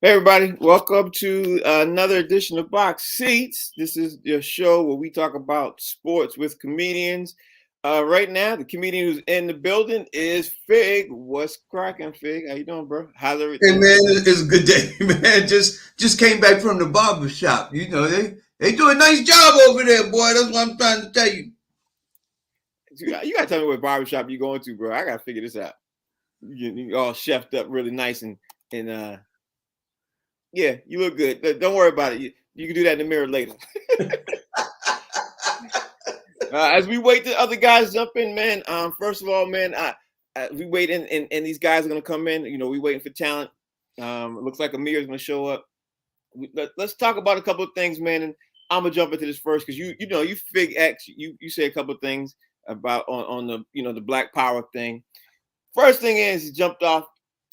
Hey everybody, welcome to another edition of Box Seats. This is your show where we talk about sports with comedians. Right now, the comedian who's in the building is Fig. What's cracking, Fig? How you doing, bro? How's Hey everything? man, it's a good day, man. Just came back from the barber shop. You know, they do a nice job over there, boy. That's what I'm trying to tell you. You gotta tell me what barbershop you going to, bro. I gotta figure this out. You all chefed up really nice and yeah, you look good. Don't worry about it. You can do that in the mirror later. As we wait the other guys jump in, man. First of all, man, we wait and these guys are gonna come in. You know, we waiting for talent. It looks like Amir's gonna show up. Let's talk about a couple of things, man. And I'm gonna jump into this first because you Fig X. You say a couple of things about on the the Black Power thing. First thing is jumped off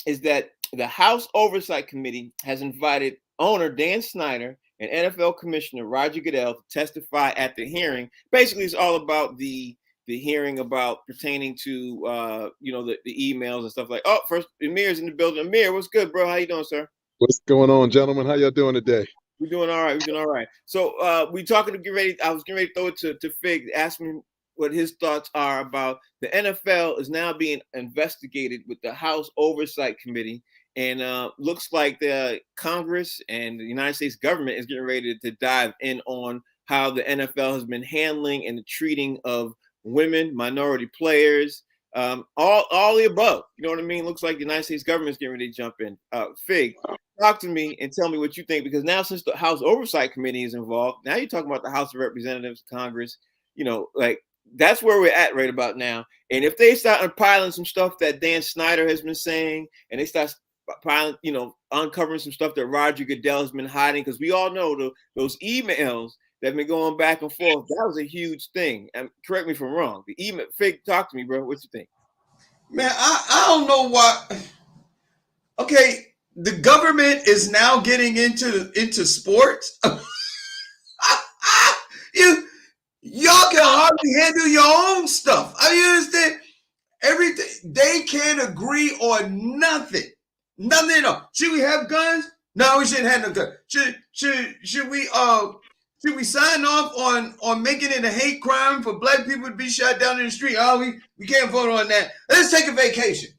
is that the House Oversight Committee has invited owner Dan Snyder and NFL Commissioner Roger Goodell to testify at the hearing. Basically, it's all about the hearing about pertaining to the emails and stuff like. Oh, first Amir's in the building. Amir, what's good, bro? How you doing, sir? What's going on, gentlemen? How y'all doing today? We're doing all right. We're doing all right. So we talking to get ready. I was getting ready to throw it to Fig, ask me what his thoughts are about the NFL is now being investigated with the House Oversight Committee. And looks like the Congress and the United States government is getting ready to dive in on how the NFL has been handling and the treating of women, minority players, all the above. You know what I mean? Looks like the United States government is getting ready to jump in. Fig, talk to me and tell me what you think, because now since the House Oversight Committee is involved, now you're talking about the House of Representatives, Congress, that's where we're at right about now. And if they start piling some stuff that Dan Snyder has been saying, and they start piling, uncovering some stuff that Roger Goodell has been hiding, because we all know those emails that have been going back and forth, that was a huge thing. And correct me if I'm wrong. The email, Fig, talk to me, bro. What you think? Man, I don't know why. Okay, the government is now getting into sports. Y'all can hardly handle your own stuff. I mean, you understand? Everything they can't agree on nothing. Nothing at all. Should we have guns? No, we shouldn't have no guns. Should we sign off on making it a hate crime for black people to be shot down in the street? Oh, we can't vote on that. Let's take a vacation.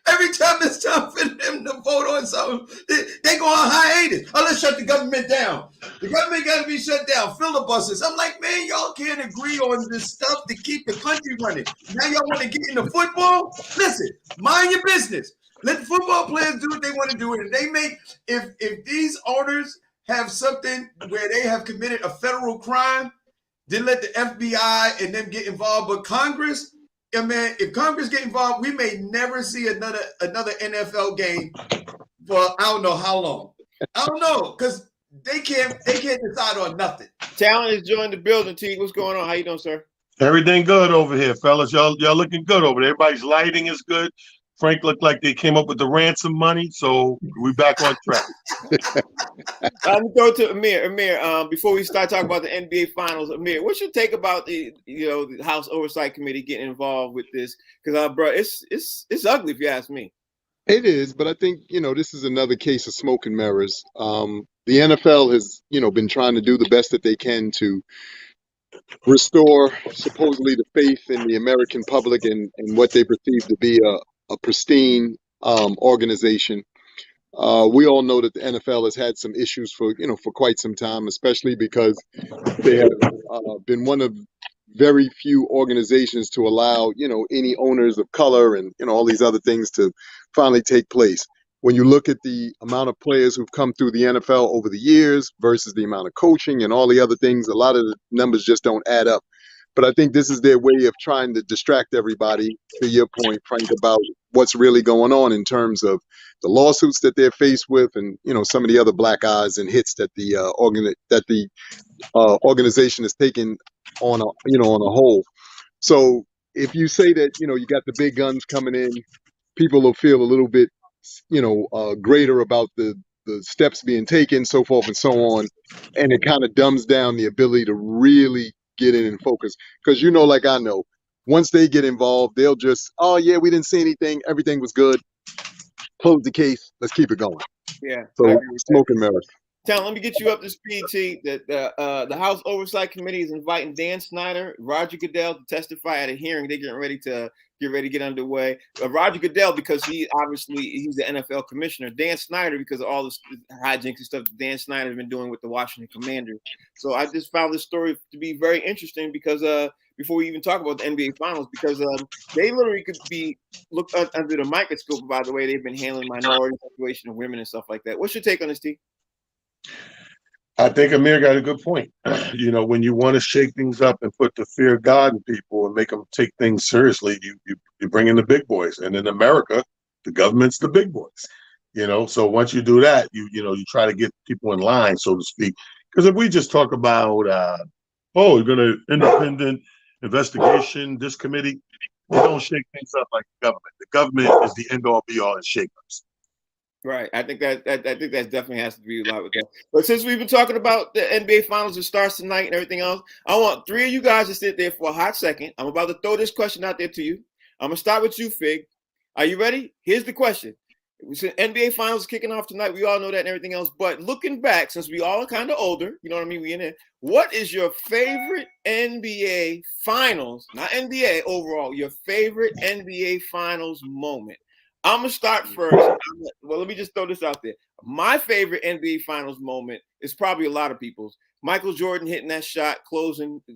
Every time it's time for them to vote on something, they go on hiatus. Oh, let's shut the government down. The government got to be shut down. Filibusters. I'm like, man, y'all can't agree on this stuff to keep the country running. Now y'all want to get into football? Listen, mind your business. Let the football players do what they want to do. And if these owners have something where they have committed a federal crime, then let the FBI and them get involved. But Congress, man, if Congress get involved, we may never see another NFL game for I don't know how long. I don't know, because they can't decide on nothing. Talent is joining the building. T, what's going on? How you doing, sir? Everything good over here, fellas. Y'all looking good over there. Everybody's lighting is good. Frank looked like they came up with the ransom money, so we back on track. Let me go to Amir. Amir, before we start talking about the NBA Finals, Amir, what's your take about the House Oversight Committee getting involved with this? Because, bro, it's ugly if you ask me. It is, but I think, this is another case of smoke and mirrors. The NFL has, been trying to do the best that they can to restore supposedly the faith in the American public and what they perceive to be a pristine organization. We all know that the NFL has had some issues for quite some time, especially because they have been one of very few organizations to allow, any owners of color and, all these other things to finally take place. When you look at the amount of players who've come through the NFL over the years versus the amount of coaching and all the other things, a lot of the numbers just don't add up. But I think this is their way of trying to distract everybody, to your point, Frank, about what's really going on in terms of the lawsuits that they're faced with, and some of the other black eyes and hits that the organization is taking on on a whole. So if you say that you got the big guns coming in, people will feel a little bit greater about the steps being taken, so forth and so on, and it kind of dumbs down the ability to really get in and focus. Because like I know, once they get involved, they'll just, oh yeah, we didn't see anything, everything was good. close the case. Let's keep it going. Yeah, I So agree with that. smoke and mirrors. Tom, let me get you up to speed, T. The House Oversight Committee is inviting Dan Snyder, Roger Goodell to testify at a hearing. They're getting ready to get underway. Roger Goodell, because he's the NFL commissioner. Dan Snyder, because of all this hijinks and stuff that Dan Snyder has been doing with the Washington Commanders. So I just found this story to be very interesting because before we even talk about the NBA Finals, because they literally could be looked under the microscope by the way they've been handling minority situation of women and stuff like that. What's your take on this, T? I think Amir got a good point. When you want to shake things up and put the fear of God in people and make them take things seriously, you bring in the big boys. And in America, the government's the big boys. So once you do that, you try to get people in line, so to speak. Because if we just talk about, you're going to independent investigation, this committee, they don't shake things up like the government. The government is the end all be all and shakers. Right. I think that definitely has to be a lot with that. But since we've been talking about the NBA Finals that starts tonight and everything else, I want three of you guys to sit there for a hot second. I'm about to throw this question out there to you. I'm going to start with you, Fig. Are you ready? Here's the question. NBA Finals is kicking off tonight. We all know that and everything else. But looking back, since we all are kind of older, you know what I mean? We in there. What is your favorite NBA Finals, not NBA overall, your favorite NBA Finals moment? I'm going to start first. Well, let me just throw this out there. My favorite NBA Finals moment is probably a lot of people's. Michael Jordan hitting that shot, closing, the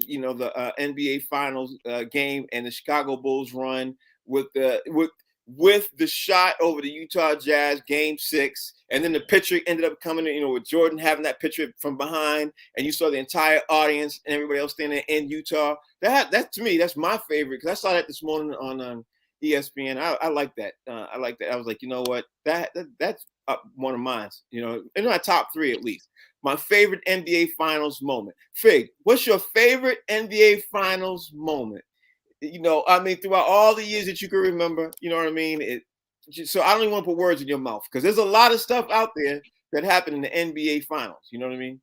NBA Finals game and the Chicago Bulls run with the shot over the Utah Jazz, Game 6. And then the picture ended up coming in, with Jordan having that picture from behind. And you saw the entire audience and everybody else standing in Utah. That to me, that's my favorite because I saw that this morning on ESPN. I like that. I like that. I was like, you know what? That's one of mine. In my top three at least. My favorite NBA Finals moment. Fig, what's your favorite NBA Finals moment? Throughout all the years that you can remember, you know what I mean? So I don't even want to put words in your mouth because there's a lot of stuff out there that happened in the NBA Finals. You know what I mean?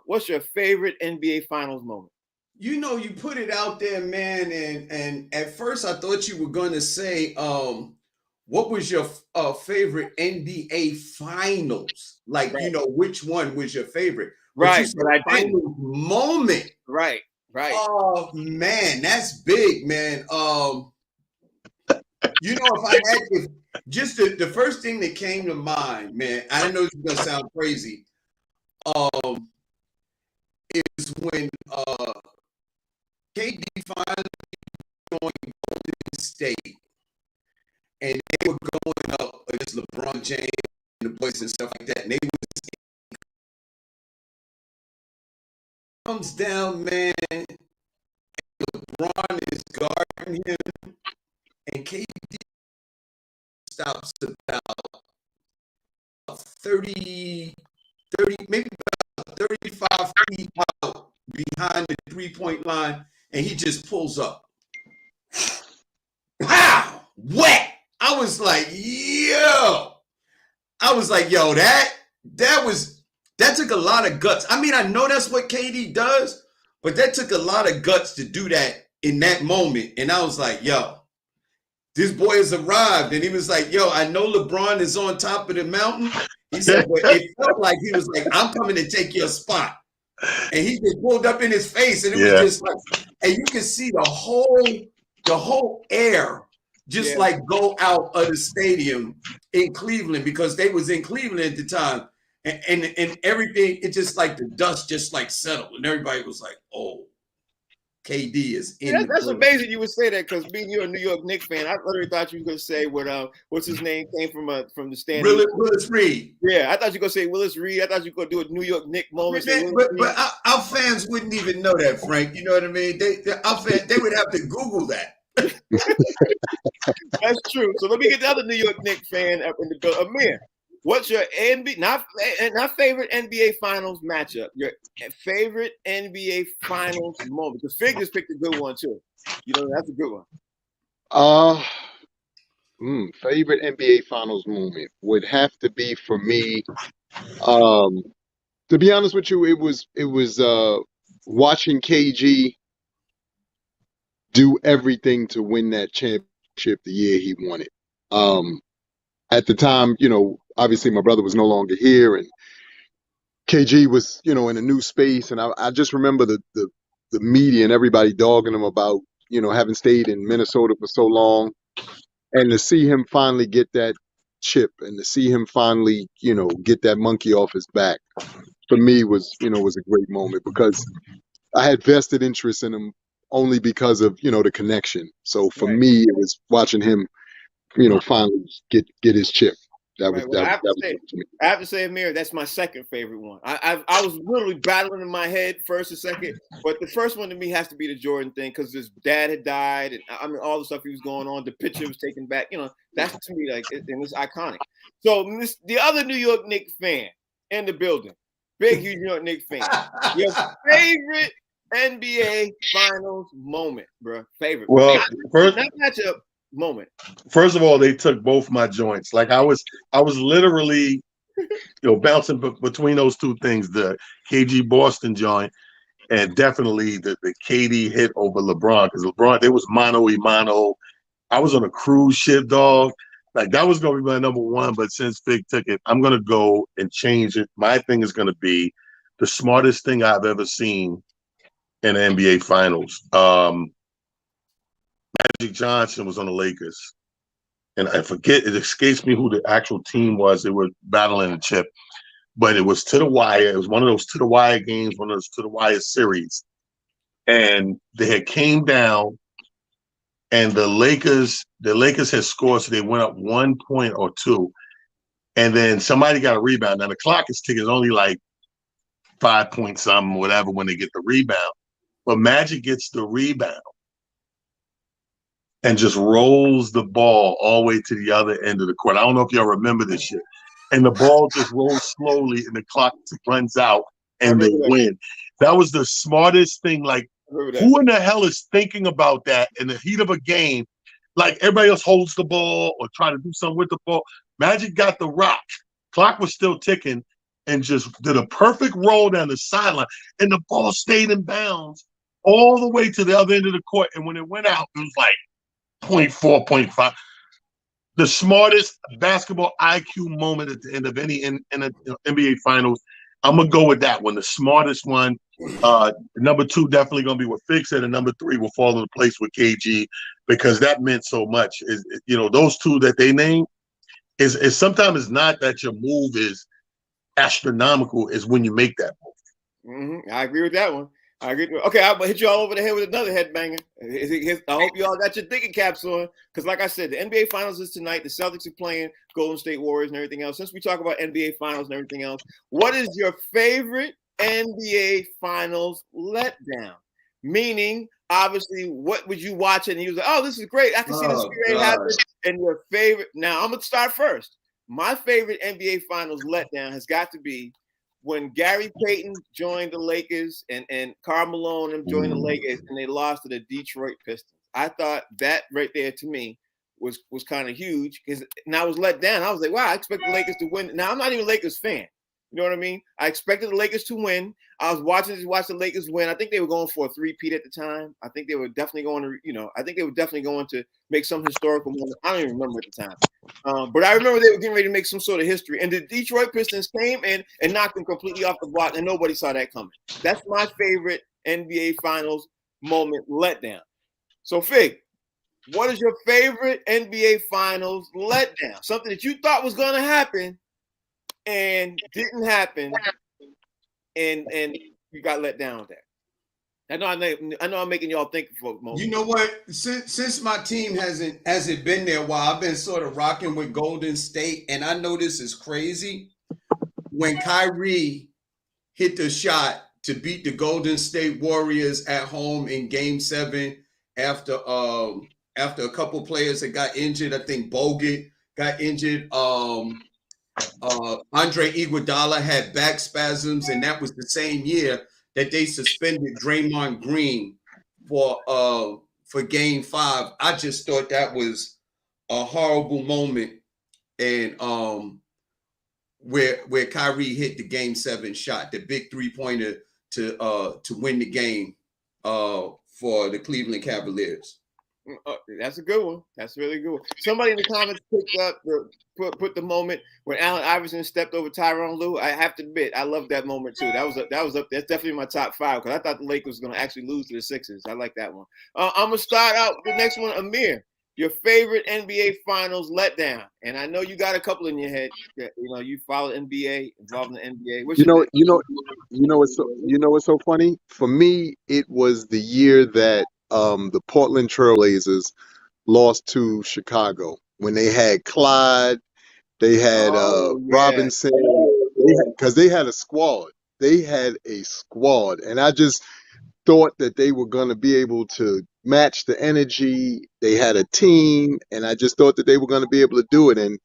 What's your favorite NBA Finals moment? You put it out there, man, and at first I thought you were going to say, what was your favorite NBA Finals? Like, right. Which one was your favorite? Right, but I didn't. Moment. Right. Oh, man, that's big, man. If just the first thing that came to mind, man, I know this is going to sound crazy, is when KD finally joined Golden State, and they were going up against LeBron James and the boys and stuff like that. And they comes down, man. And LeBron is guarding him, and KD stops about 30, maybe about 35 feet out behind the 3-point line. And he just pulls up. Wow! Wet! I was like, yo! That took a lot of guts. I mean, I know that's what KD does, but that took a lot of guts to do that in that moment. And I was like, yo, this boy has arrived. And he was like, yo, I know LeBron is on top of the mountain. He said, but it felt like he was like, I'm coming to take your spot. And he just pulled up in his face, and it was just like, and you can see the whole air just like go out of the stadium in Cleveland, because they was in Cleveland at the time, and everything, it just like the dust just like settled, and everybody was like, oh, KD is in. That's amazing you would say that, because being you're a New York Knicks fan, I literally thought you were going to say what's his name came from the stand. Willis Reed. Yeah, I thought you were going to say Willis Reed. I thought you were going to do a New York Knicks moment. But our fans wouldn't even know that, Frank. You know what I mean? Our fans, they would have to Google that. That's true. So let me get the other New York Knicks fan up in the building. Amir, what's your not favorite NBA Finals matchup? Your favorite NBA Finals moment? The Figures picked a good one too. That's a good one. Favorite NBA Finals moment would have to be for me. To be honest with you, it was watching KG do everything to win that championship the year he won it. at the time, obviously my brother was no longer here, and KG was, in a new space, and I just remember the media and everybody dogging him about, having stayed in Minnesota for so long, and to see him finally get that chip, and to see him finally, get that monkey off his back, for me was a great moment, because I had vested interest in him only because of, the connection. So for Right. me, it was watching him, finally get his chip. That was Right. Well, I have to say, big to me. Amir, that's my second favorite one. I was literally battling in my head first and second, but the first one to me has to be the Jordan thing, because his dad had died, and I mean all the stuff he was going on. The picture was taken back. That's to me like it was iconic. So the other New York Knicks fan in the building, big huge New York Knicks fan. Your favorite NBA Finals moment, bro? Favorite? Well, first, not matchup. Moment. First of all, they took both my joints. Like I was literally, bouncing between those two things: the KG Boston joint, and definitely the KD hit over LeBron, because LeBron, they was mano y mano. I was on a cruise ship, dog. Like that was gonna be my number one, but since Fig took it, I'm gonna go and change it. My thing is gonna be the smartest thing I've ever seen in the NBA Finals. Magic Johnson was on the Lakers, and I forget, it escapes me who the actual team was. They were battling the chip, but it was to the wire. It was one of those to the wire games, one of those to the wire series, and they had came down, and the Lakers had scored, so they went up 1 point or two, and then somebody got a rebound. Now the clock is ticking; it's only like 5 point something, whatever, when they get the rebound. But Magic gets the rebound and just rolls the ball all the way to the other end of the court. I don't know if y'all remember this shit. And the ball just rolls slowly, and the clock runs out, and they win. That was the smartest thing. Like, who in the hell is thinking about that in the heat of a game? Like, everybody else holds the ball or try to do something with the ball. Magic got the rock. Clock was still ticking, and just did a perfect roll down the sideline, and the ball stayed in bounds all the way to the other end of the court. And when it went out, it was like 0.4, 0.5. The smartest basketball IQ moment at the end of any in NBA Finals. I'm gonna go with that one, the smartest one. Number two definitely gonna be what Fig said, and number three will fall into place with KG, because that meant so much. Those two that they named is sometimes it's not that your move is astronomical, is when you make that move. Mm-hmm. I agree with that one. I agree. Okay, I'm gonna hit you all over the head with another headbanger. I hope you all got your thinking caps on, because, like I said, the NBA Finals is tonight. The Celtics are playing Golden State Warriors and everything else. Since we talk about NBA Finals and everything else, what is your favorite NBA Finals letdown? Meaning, obviously, what would you watch it and you was like, "Oh, this is great. I can see this happen." And your favorite. Now, I'm gonna start first. My favorite NBA Finals letdown has got to be when Gary Payton joined the Lakers and Karl Malone and joined the Lakers, and they lost to the Detroit Pistons. I thought that right there, to me, was kind of huge, because I was let down. I was like, wow, I expect the Lakers to win. Now, I'm not even a Lakers fan. You know what I mean? I expected the Lakers to win. I was watching the Lakers win. I think they were going for a three-peat at the time. I think they were definitely going to, make some historical moment. I don't even remember at the time. But I remember they were getting ready to make some sort of history. And the Detroit Pistons came in and knocked them completely off the block, and nobody saw that coming. That's my favorite NBA Finals moment letdown. So, Fig, what is your favorite NBA Finals letdown? Something that you thought was going to happen and didn't happen, and you got let down with that. I know I'm making y'all think for a moment. You know what? Since my team hasn't been there a while, I've been sort of rocking with Golden State, and I know this is crazy. When Kyrie hit the shot to beat the Golden State Warriors at home in Game 7, after a couple players that got injured, I think Bogut got injured. Andre Iguodala had back spasms, and that was the same year that they suspended Draymond Green for Game 5. I just thought that was a horrible moment, and where Kyrie hit the Game 7 shot, the big 3-pointer to win the game for the Cleveland Cavaliers. That's a good one. That's a really good one. Somebody in the comments picked up put the moment when Allen Iverson stepped over Tyronn Lue. I have to admit, I love that moment too. That was up. That's definitely my top 5 because I thought the Lakers was going to actually lose to the Sixers. I like that one. I'm gonna start out the next one. Amir, your favorite NBA Finals letdown, and I know you got a couple in your head. You follow NBA, involved in the NBA. What's so funny? For me, it was the year that the Portland Trailblazers lost to Chicago when they had Clyde, they had Oh, yeah. Robinson, because they had a squad. They had a squad, and I just thought that they were going to be able to match the energy. They had a team, and I just thought that they were going to be able to do it. And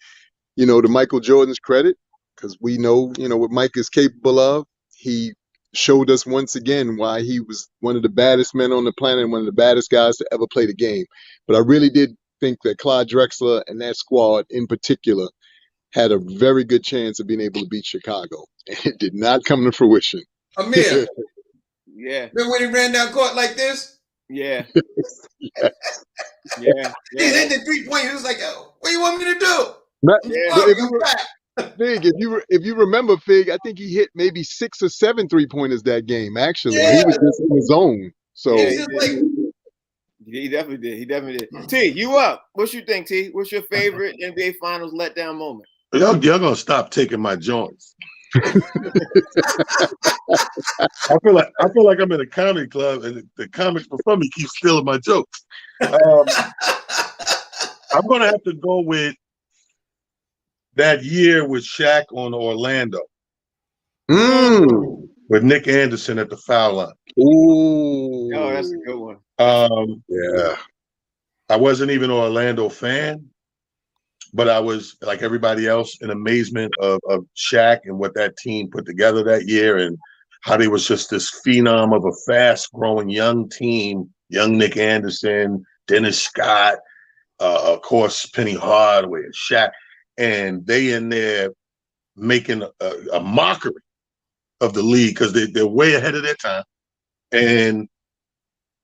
to Michael Jordan's credit, because we know, what Mike is capable of. He showed us once again why he was one of the baddest men on the planet and one of the baddest guys to ever play the game. But I really did think that Clyde Drexler and that squad in particular had a very good chance of being able to beat Chicago. And it did not come to fruition. Amir. Yeah. Remember when he ran down court like this? Yeah. He hit the 3-point. He was like, what do you want me to do? Fig, if you remember, Fig, I think he hit maybe 6 or 7 3-pointers that game. Actually, he was just in his zone. So he definitely did. T, you up? What you think, T? What's your favorite NBA Finals letdown moment? Y'all gonna stop taking my joints. I feel like I'm in a comedy club and the comics before me keep stealing my jokes. I'm gonna have to go with that year with Shaq on Orlando. With Nick Anderson at the foul line. Ooh. Oh, that's a good one. Yeah. I wasn't even an Orlando fan, but I was, like everybody else, in amazement of Shaq and what that team put together that year and how they was just this phenom of a fast-growing young team, young Nick Anderson, Dennis Scott, of course, Penny Hardaway and Shaq. And they in there making a mockery of the league because they're way ahead of their time. And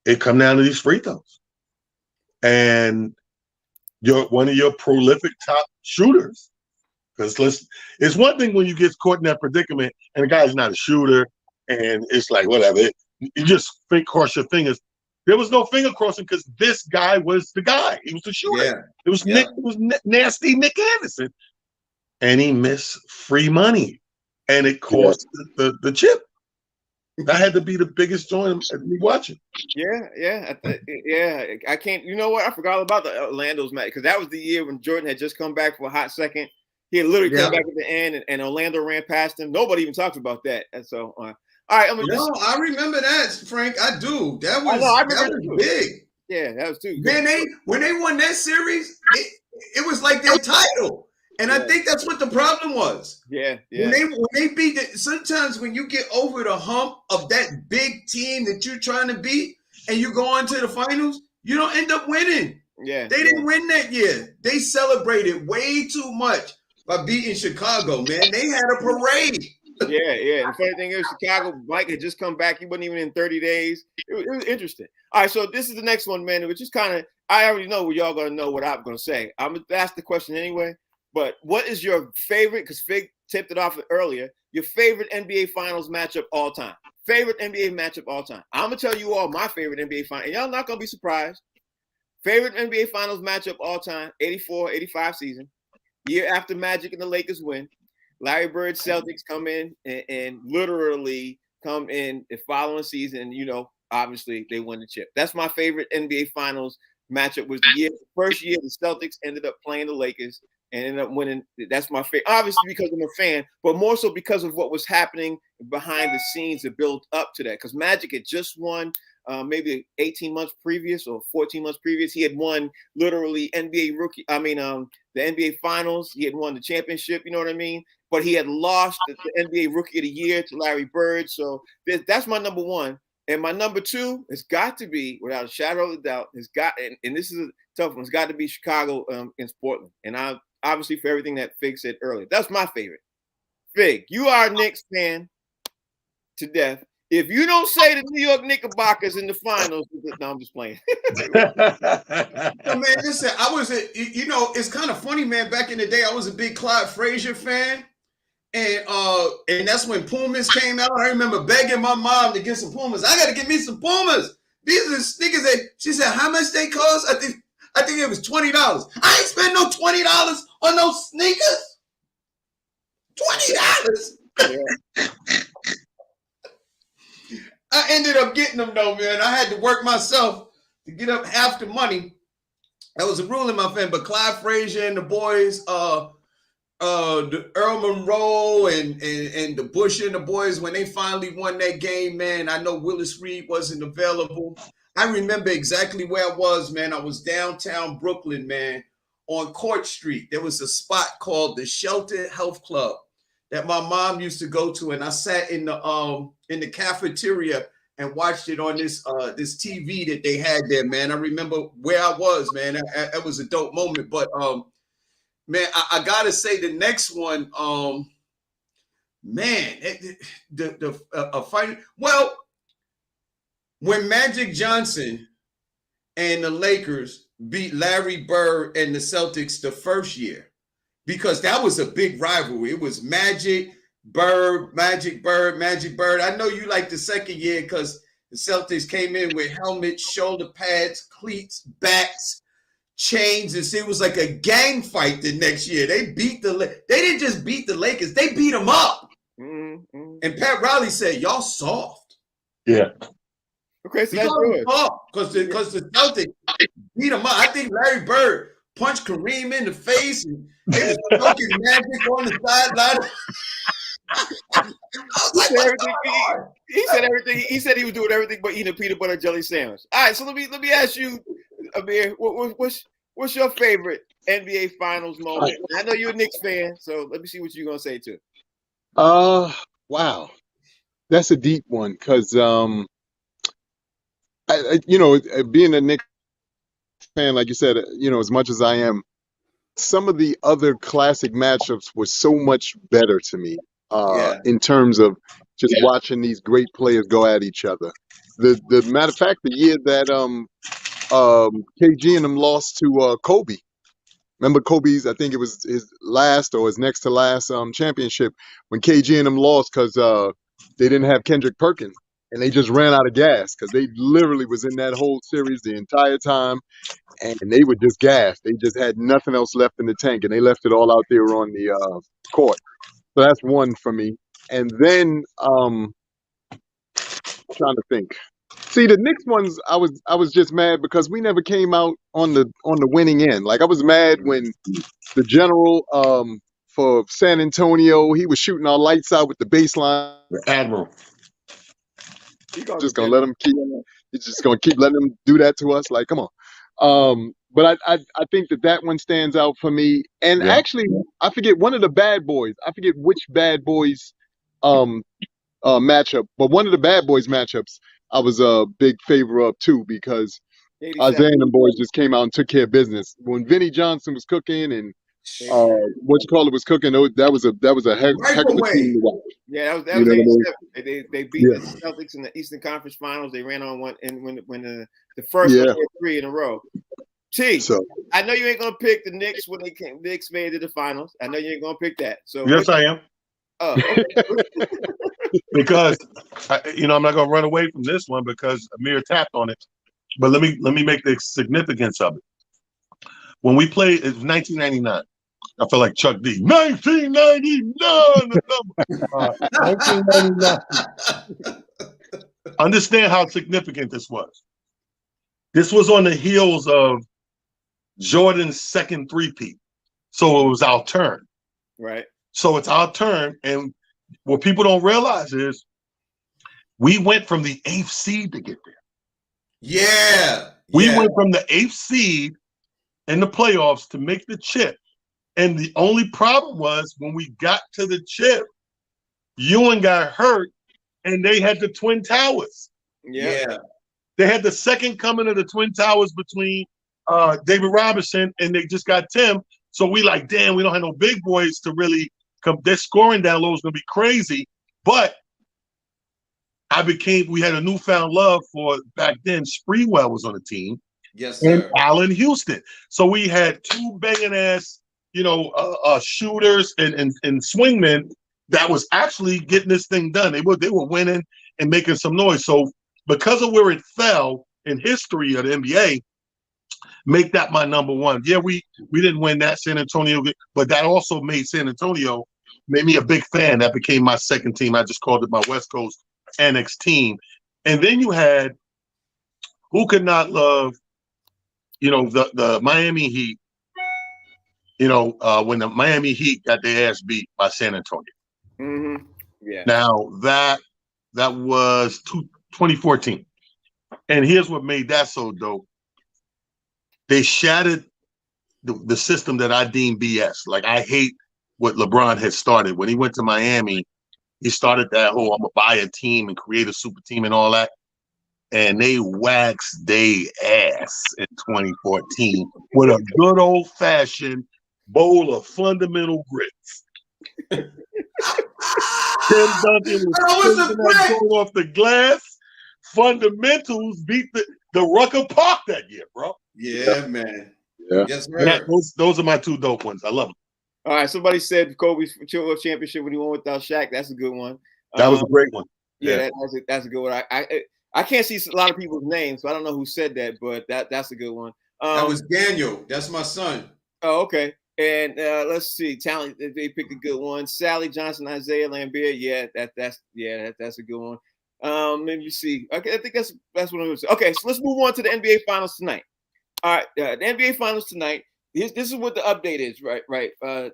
it come down to these free throws. And you're one of your prolific top shooters. Because it's one thing when you get caught in that predicament and the guy's not a shooter and it's like, whatever. You just cross your fingers. There was no finger crossing because this guy was the guy. He was the shooter. Yeah. It was Nick. It was nasty Nick Anderson, and he missed free money, and it cost the chip. That had to be the biggest joint of me watching. Yeah. I can't. You know what? I forgot all about the Orlando's match because that was the year when Jordan had just come back for a hot second. He had literally come back at the end, and Orlando ran past him. Nobody even talks about that. And so, all right. I remember that, Frank. I do. That was big. Yeah, that was too. When they won that series, it was like their title, and I think that's what the problem was. Yeah. When they beat it, sometimes when you get over the hump of that big team that you're trying to beat, and you go on to the finals, you don't end up winning. Yeah, they didn't win that year. They celebrated way too much by beating Chicago. Man, they had a parade. Yeah. The funny thing is, Chicago, Mike had just come back. He wasn't even in 30 days. It was interesting. All right, so this is the next one, man, which is kind of, I already know what y'all going to know what I'm going to say. I'm going to ask the question anyway, but what is your favorite, because Fig tipped it off earlier, your favorite NBA Finals matchup all time? Favorite NBA matchup all time. I'm going to tell you all my favorite NBA Finals, and y'all not going to be surprised. Favorite NBA Finals matchup all time, 84-85 season, year after Magic and the Lakers win. Larry Bird Celtics come in and literally come in the following season. Obviously they won the chip. That's my favorite NBA Finals matchup. Was the first year the Celtics ended up playing the Lakers and ended up winning. That's my favorite, obviously because I'm a fan, but more so because of what was happening behind the scenes to build up to that. Because Magic had just won maybe 18 months previous or 14 months previous. He had won literally the NBA Finals. He had won the championship. You know what I mean? But he had lost the NBA Rookie of the Year to Larry Bird. So that's my number one. And my number two has got to be, without a shadow of a doubt, and this is a tough one, it's got to be Chicago against Portland. And I obviously for everything that Fig said earlier. That's my favorite. Fig, you are a Knicks fan to death. If you don't say the New York Knickerbockers in the finals, no, I'm just playing. Man, listen, it's kind of funny, man. Back in the day, I was a big Clyde Frazier fan. And that's when Pumas came out. I remember begging my mom to get some Pumas. I got to get me some Pumas. These are the sneakers she said, how much they cost? I think it was $20. I ain't spend no $20 on those sneakers. $20. Yeah. I ended up getting them though, man. I had to work myself to get up half the money. That was a rule in my family. But Clyde Frazier and the boys, the Earl Monroe and the Bush and the boys, when they finally won that game, man, I know Willis Reed wasn't available. I remember exactly where I was, man. I was downtown Brooklyn, man, on Court Street. There was a spot called the Shelter Health Club that my mom used to go to, and I sat in the cafeteria and watched it on this TV that they had there, man. I remember where I was, man. That was a dope moment. But man, I gotta say the next one, man, the fight. Well, when Magic Johnson and the Lakers beat Larry Bird and the Celtics the first year, because that was a big rivalry. It was Magic Bird. I know you like the second year because the Celtics came in with helmets, shoulder pads, cleats, bats, chains, and it was like a gang fight the next year. They didn't just beat the Lakers, they beat them up. Mm-hmm. And Pat Riley said, y'all soft. Yeah. Okay, so that's good. Because the Celtics beat them up. I think Larry Bird punched Kareem in the face and they was smoking Magic on the sideline. He said everything. He said he was doing everything but eating a peanut butter jelly sandwich. All right, so let me ask you, Amir, what's your favorite NBA Finals moment? I know you're a Knicks fan, so let me see what you're gonna say too. Wow, that's a deep one because being a Knicks fan, like you said, as much as I am, some of the other classic matchups were so much better to me in terms of just watching these great players go at each other. The matter of fact, the year that KG and them lost to Kobe. Remember Kobe's, I think it was his last or his next to last championship when KG and them lost because they didn't have Kendrick Perkins. And they just ran out of gas because they literally was in that whole series the entire time. And they were just gassed. They just had nothing else left in the tank. And they left it all out there on the court. So that's one for me. And then trying to think. See, the Knicks ones, I was just mad because we never came out on the winning end. Like I was mad when the general for San Antonio, he was shooting our lights out with the baseline. The Admiral. He's just gonna let him keep. He's just gonna keep letting them do that to us. Like, come on. But I think that one stands out for me. And actually, I forget one of the bad boys. I forget which bad boys matchup, but one of the bad boys matchups I was a big favor of too because 87. Isaiah and the boys just came out and took care of business. When Vinnie Johnson was cooking and was cooking, that was a heck of a team to watch. Yeah, that was 87. They beat the Celtics in the Eastern Conference Finals. They ran on one and when the first one, 3 in a row. I know you ain't gonna pick the Knicks when Knicks made it to the finals. I know you ain't gonna pick that. So yes, I am. Oh, okay. Because I'm not gonna run away from this one because Amir tapped on it. But let me make the significance of it. When we played, it was 1999. I feel like Chuck D. 1999. 1999. Understand how significant this was. This was on the heels of Jordan's second three-peat. So it was our turn. Right. So it's our turn. And what people don't realize is we went from the 8th seed to get there. Yeah. We went from the 8th seed in the playoffs to make the chip. And the only problem was when we got to the chip, Ewing got hurt and they had the Twin Towers. Yeah. They had the second coming of the Twin Towers between David Robinson and they just got Tim. So we like, damn, we don't have no big boys to really come. Their scoring down low is going to be crazy. But we had a newfound love for, back then, Sprewell was on the team. Yes, And sir. Allen Houston. So we had two banging ass, shooters and swingmen that was actually getting this thing done. They were winning and making some noise. So because of where it fell in history of the NBA, make that my number one. Yeah, we didn't win that San Antonio, but that also made me a big fan. That became my second team. I just called it my West Coast Annex team. And then you had, who could not love, the Miami Heat, when the Miami Heat got their ass beat by San Antonio. Mm-hmm. Yeah. Now that was 2014. And here's what made that so dope. They shattered the system that I deem BS. Like, I hate what LeBron had started. When he went to Miami, he started that whole, I'm going to buy a team and create a super team and all that. And they waxed their ass in 2014 with a good old-fashioned bowl of fundamental grits. Tim Duncan was going off the glass. Fundamentals beat the Rucker Park that year, bro. Yeah, man. Yeah. Yes, sir. Those are my two dope ones. I love them. All right. Somebody said Kobe's championship when he won without Shaq. That's a good one. That was a great one. Yeah, that's a good one. I can't see a lot of people's names, so I don't know who said that, but that's a good one. That was Daniel. That's my son. Oh, okay. And let's see, talent. They picked a good one. Sally Johnson, Isaiah Lambert. Yeah, that's a good one. Let me see. Okay, I think that's what it was. Okay, so let's move on to the NBA Finals tonight. All right, the NBA Finals tonight. This is what the update is, right?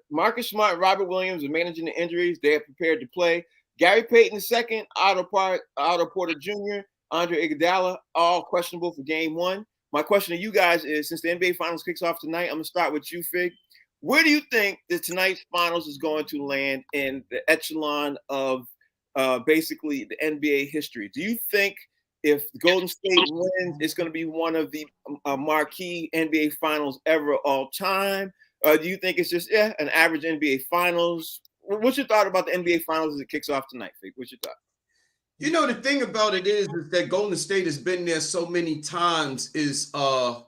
Marcus Smart and Robert Williams are managing the injuries. They are prepared to play. Gary Payton II, Otto Porter Jr., Andre Iguodala, all questionable for Game 1. My question to you guys is, since the NBA Finals kicks off tonight, I'm going to start with you, Fig. Where do you think that tonight's Finals is going to land in the echelon of basically the NBA history? Do you think if Golden State wins, it's going to be one of the marquee NBA Finals ever all time? Or do you think it's just an average NBA Finals? What's your thought about the NBA Finals as it kicks off tonight, Fig? What's your thought? The thing about it is that Golden State has been there so many times. I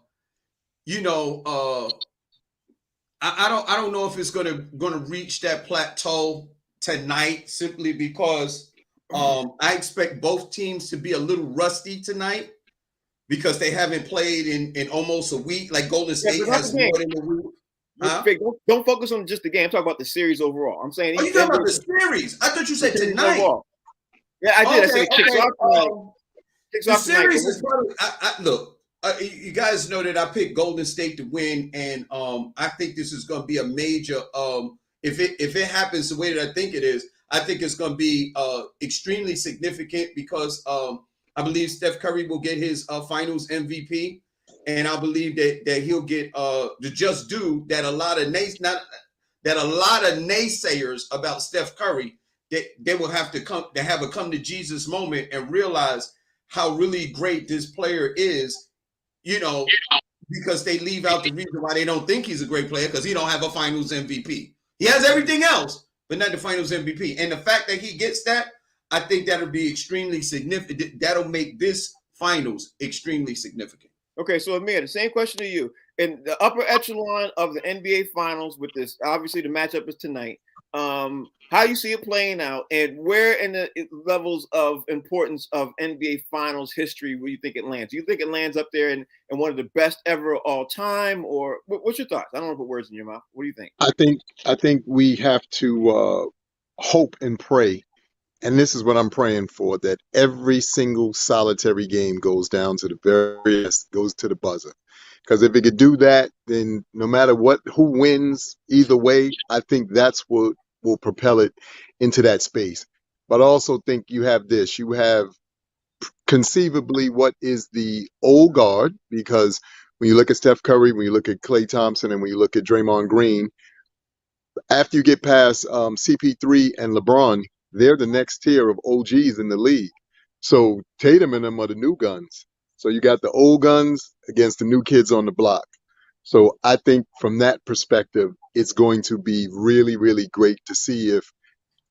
don't know if it's gonna reach that plateau tonight, simply because I expect both teams to be a little rusty tonight because they haven't played in almost a week. Like Golden State has more than a week. Huh? Don't focus on just the game. I'm talking about the series overall. I'm saying. Oh, you talking about the series? I thought you said tonight. Overall. Yeah, I did. Okay, I said it kicks off tonight. The series is probably. Look. You guys know that I picked Golden State to win, and I think this is going to be a major. If it happens the way that I think it is, I think it's going to be extremely significant because I believe Steph Curry will get his Finals MVP, and I believe that he'll get the just due that a lot of naysayers about Steph Curry, that they will have to have a come to Jesus moment and realize how really great this player is. Because they leave out the reason why they don't think he's a great player, because he don't have a Finals MVP. He has everything else, but not the Finals MVP. And the fact that he gets that, I think that'll be extremely significant. That'll make this Finals extremely significant. Okay, so Amir, the same question to you. In the upper echelon of the NBA Finals, with this, obviously the matchup is tonight. How you see it playing out, and where in the levels of importance of NBA Finals history will you think it lands? Do you think it lands up there in one of the best ever all time, or what's your thoughts? I don't want to put words in your mouth. What do you think? I think we have to hope and pray, and this is what I'm praying for, that every single solitary game goes down to the very last, goes to the buzzer. Because if it could do that, then no matter who wins, either way, I think that's what will propel it into that space. But I also think you have conceivably what is the old guard, because when you look at Steph Curry, when you look at Klay Thompson, and when you look at Draymond Green, after you get past CP3 and LeBron, they're the next tier of OGs in the league. So Tatum and them are the new guns. So you got the old guns against the new kids on the block. So I think from that perspective, it's going to be really, really great to see if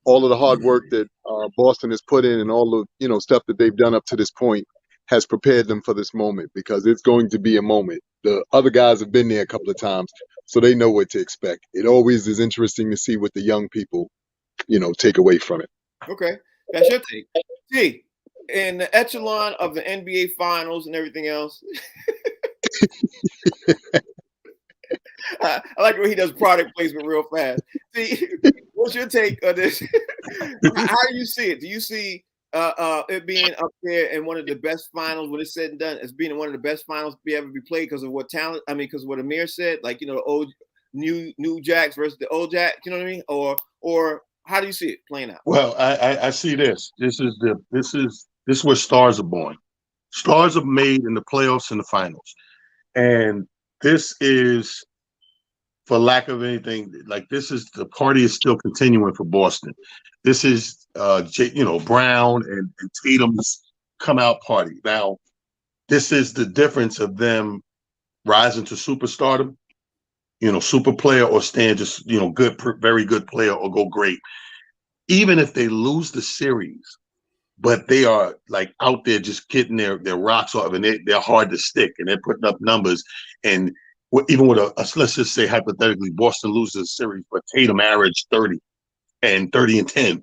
all of the hard work that Boston has put in and all the stuff that they've done up to this point has prepared them for this moment, because it's going to be a moment. The other guys have been there a couple of times, so they know what to expect. It always is interesting to see what the young people, take away from it. Okay, that's your take. See, in the echelon of the NBA Finals and everything else, I like the way he does product placement real fast. See, what's your take on this? How do you see it? Do you see it being up there in one of the best finals when it's said and done as being one of the best finals to ever be played because of what talent? I mean, because of what Amir said, like the old new Jacks versus the old Jacks. You know what I mean? Or how do you see it playing out? Well, I see this. This is where stars are born. Stars are made in the playoffs and the finals, and this is, for lack of anything, like this is the party is still continuing for Boston. This is Brown and Tatum's come out party. Now, this is the difference of them rising to superstardom, super player, or staying just good, very good player, or go great. Even if they lose the series, but they are like out there just getting their rocks off, and they're hard to stick, and they're putting up numbers. And even with let's just say hypothetically, Boston loses the series, but Tatum averaged 30 and 10.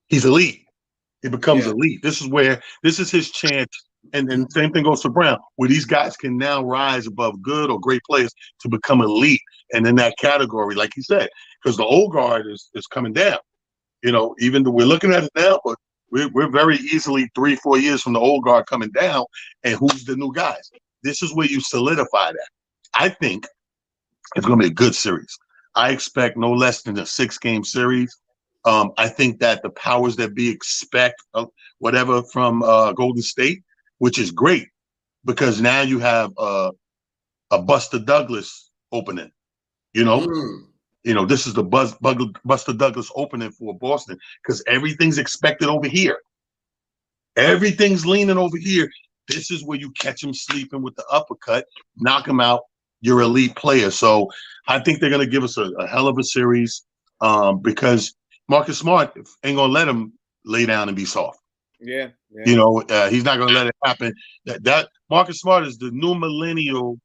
He's elite. He becomes elite. This is his chance. And then same thing goes for Brown, where these guys can now rise above good or great players to become elite. And in that category, like you said, because the old guard is coming down. Even though we're looking at it now, but we're very easily 3-4 years from the old guard coming down. And who's the new guys? This is where you solidify that. I think it's going to be a good series. I expect no less than a 6-game series. I think that the powers that be expect whatever from Golden State, which is great, because now you have a Buster Douglas opening. This is the Buster Douglas opening for Boston, because everything's expected over here. Everything's leaning over here. This is where you catch him sleeping with the uppercut, knock him out, your elite player. So I think they're going to give us a hell of a series because Marcus Smart ain't going to let him lay down and be soft. Yeah. He's not going to let it happen. That Marcus Smart is the new millennial.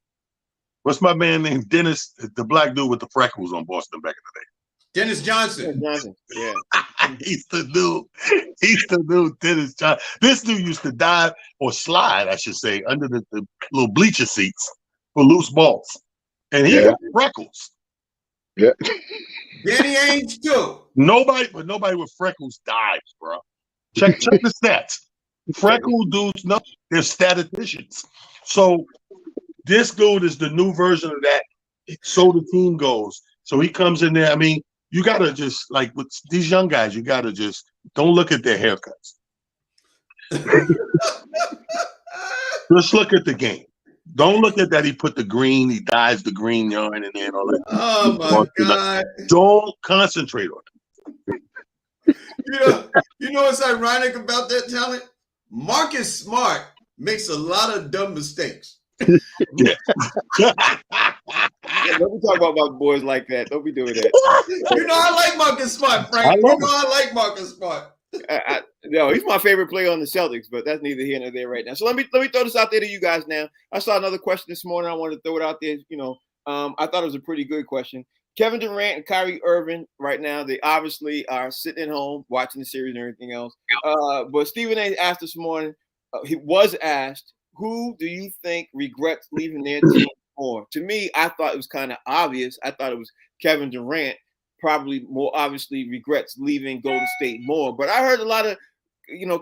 What's my man named Dennis, the black dude with the freckles on Boston back in the day? Dennis Johnson. Yeah. He's the new Dennis Johnson. This dude used to dive or slide, I should say, under the little bleacher seats for loose balls. And he got freckles. Yeah. Danny Ainge too. Nobody with freckles dives, bro. Check the stats. Freckle dudes, no, they're statisticians. So this dude is the new version of that. So the team goes. So he comes in there. I mean, you gotta just, like with these young guys, you gotta just don't look at their haircuts. Just look at the game. Don't look at that. He put the green, he dyes the green yarn in there and all that. Oh my God. Don't concentrate on it. You know what's ironic about that talent? Marcus Smart makes a lot of dumb mistakes. Yeah, don't be talking about my boys like that. Don't be doing that. I like Marcus Smart, Frank. I like Marcus Smart. No, he's my favorite player on the Celtics, but that's neither here nor there right now. So let me throw this out there to you guys now. I saw another question this morning. I wanted to throw it out there. I thought it was a pretty good question. Kevin Durant and Kyrie Irving right now, they obviously are sitting at home watching the series and everything else. But Stephen A. asked this morning, he was asked, who do you think regrets leaving their team more? To me, I thought it was kind of obvious. I thought it was Kevin Durant, probably more obviously regrets leaving Golden State more. But I heard a lot of,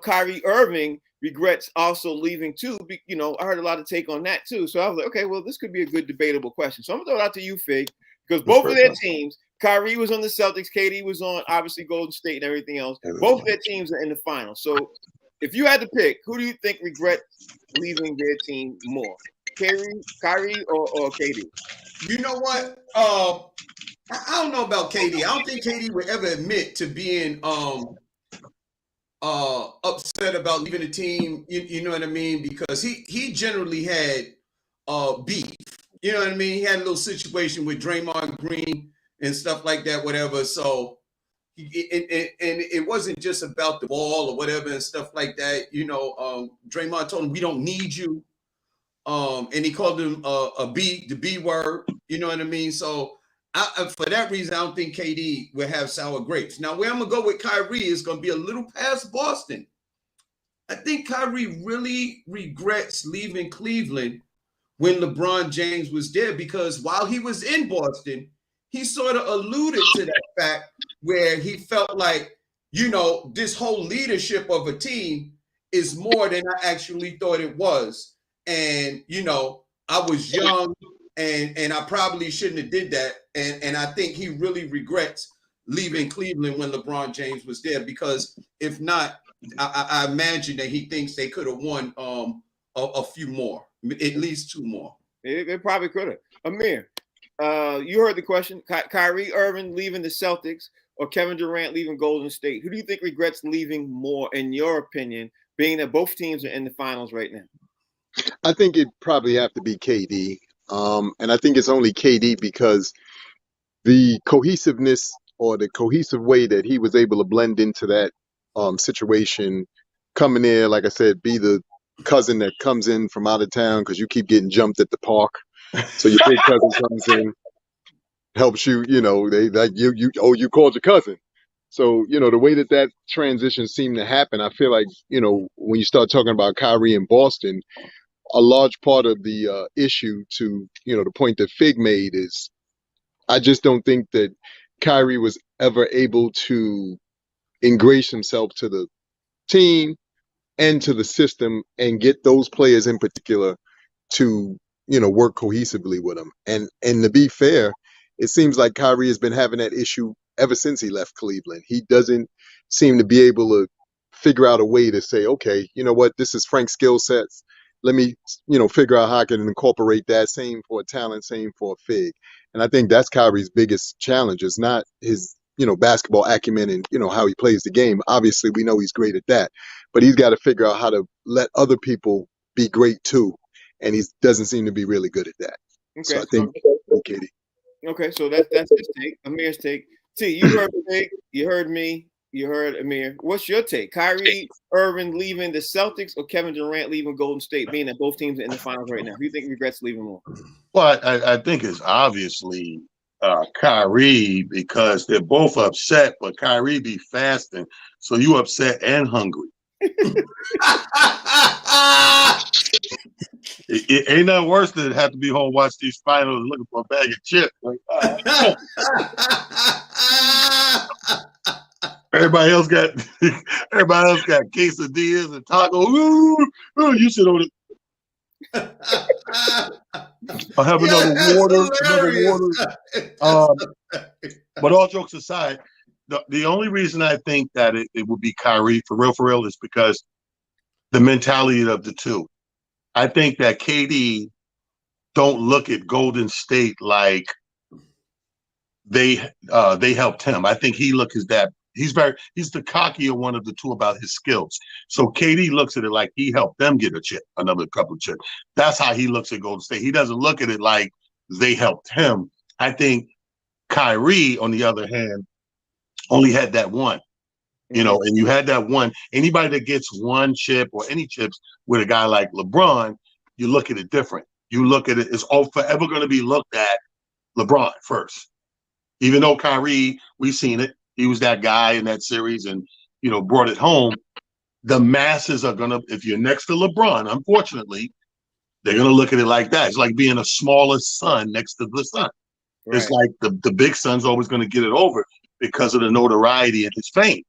Kyrie Irving regrets also leaving too. I heard a lot of take on that too. So I was like, okay, well, this could be a good debatable question. So I'm going to throw it out to you, Fig, because both of their teams, Kyrie was on the Celtics, KD was on, obviously, Golden State and everything else. Both of their teams are in the finals. So if you had to pick, who do you think regrets leaving their team more? Kyrie or KD? You know what? I don't know about KD. I don't think KD would ever admit to being upset about leaving the team. You know what I mean? Because he generally had beef. You know what I mean? He had a little situation with Draymond Green and stuff like that, whatever. So and it wasn't just about the ball or whatever and stuff like that. Draymond told him, "We don't need you." And he called him the B word. You know what I mean? So for that reason, I don't think KD will have sour grapes. Now, where I'm gonna go with Kyrie is gonna be a little past Boston. I think Kyrie really regrets leaving Cleveland when LeBron James was there, because while he was in Boston, he sort of alluded to that fact where he felt like, this whole leadership of a team is more than I actually thought it was. And, I was young and I probably shouldn't have did that. And I think he really regrets leaving Cleveland when LeBron James was there, because if not, I imagine that he thinks they could have won a few more, at least 2 more. They probably could have. Amir, you heard the question. Kyrie Irving leaving the Celtics or Kevin Durant leaving Golden State? Who do you think regrets leaving more, in your opinion, being that both teams are in the finals right now? I think it'd probably have to be KD. And I think it's only KD because the cohesiveness or the cohesive way that he was able to blend into that situation, coming there, like I said, be the cousin that comes in from out of town because you keep getting jumped at the park. So your big cousin comes in, helps you, they like you called your cousin. So, the way that transition seemed to happen, I feel like, when you start talking about Kyrie in Boston, a large part of the issue to, the point that Fig made is I just don't think that Kyrie was ever able to ingrace himself to the team and to the system and get those players in particular to, work cohesively with him. And to be fair, it seems like Kyrie has been having that issue ever since he left Cleveland. He doesn't seem to be able to figure out a way to say, okay, you know what, this is Frank's skill sets. Let me, figure out how I can incorporate that. Same for a talent, same for a Fig. And I think that's Kyrie's biggest challenge. Is not his, basketball acumen and, how he plays the game. Obviously, we know he's great at that. But he's got to figure out how to let other people be great too. And he doesn't seem to be really good at that. Okay. So I think, Katie. Okay, so that's his take. Amir's take. See, you heard Fig, you heard me, you heard Amir. What's your take? Kyrie Irving leaving the Celtics or Kevin Durant leaving Golden State, being that both teams are in the finals right now? Who do you think regrets leaving more? Well, I think it's obviously Kyrie, because they're both upset, but Kyrie be fasting, so you upset and hungry. It ain't nothing worse than have to be home watch these finals looking for a bag of chips. Like, everybody else got quesadillas and tacos. Ooh, you sit on it. I have another water. But all jokes aside, the only reason I think that it would be Kyrie for real is because the mentality of the two. I think that KD don't look at Golden State like they helped him. I think he looks at that. He's the cockier one of the two about his skills. So KD looks at it like he helped them get another couple of chips. That's how he looks at Golden State. He doesn't look at it like they helped him. I think Kyrie, on the other hand, only had that one. And you had that one. Anybody that gets one chip or any chips with a guy like LeBron, you look at it different. You look at it, it's all forever going to be looked at LeBron first. Even though Kyrie, we've seen it, he was that guy in that series and, brought it home. The masses are going to, if you're next to LeBron, unfortunately, they're going to look at it like that. It's like being a smaller son next to the son. Right. It's like the big son's always going to get it over because of the notoriety and his fame.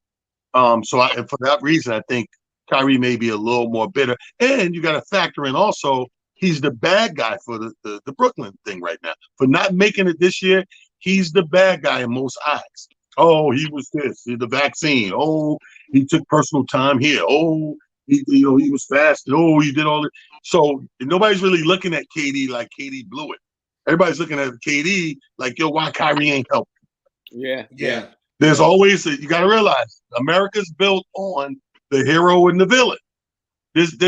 So for that reason, I think Kyrie may be a little more bitter. And you got to factor in also, he's the bad guy for the Brooklyn thing right now. For not making it this year, he's the bad guy in most eyes. Oh, he was this, the vaccine. Oh, he took personal time here. Oh, he was fast. Oh, he did all that. So nobody's really looking at KD like KD blew it. Everybody's looking at KD like, yo, why Kyrie ain't helping? Yeah. There's always, you got to realize, America's built on the hero and the villain. There's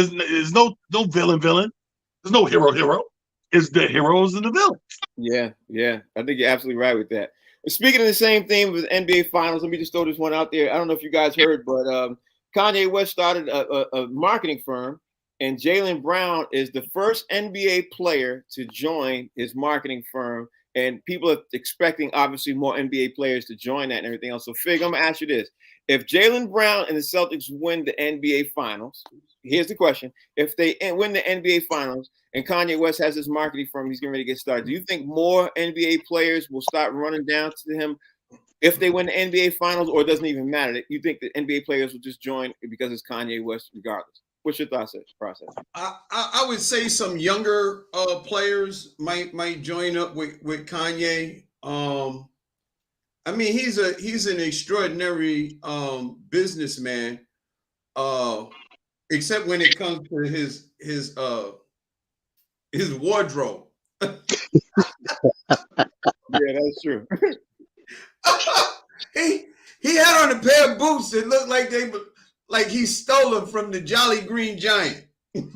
no villain. There's no hero. It's the heroes and the villains. Yeah. I think you're absolutely right with that. Speaking of the same thing with NBA Finals, let me just throw this one out there. I don't know if you guys heard, but Kanye West started a marketing firm, and Jaylen Brown is the first NBA player to join his marketing firm. And people are expecting, obviously, more NBA players to join that and everything else. So, Fig, I'm going to ask you this. If Jaylen Brown and the Celtics win the NBA Finals, here's the question. If they win the NBA Finals and Kanye West has his marketing firm, he's getting ready to get started, do you think more NBA players will start running down to him if they win the NBA Finals, or it doesn't even matter? You think the NBA players will just join because it's Kanye West regardless? What's your thoughts process? I would say some younger players might join up with Kanye. I mean, he's an extraordinary businessman, except when it comes to his wardrobe. Yeah, that's true. he had on a pair of boots that looked like he stole them from the Jolly Green Giant. You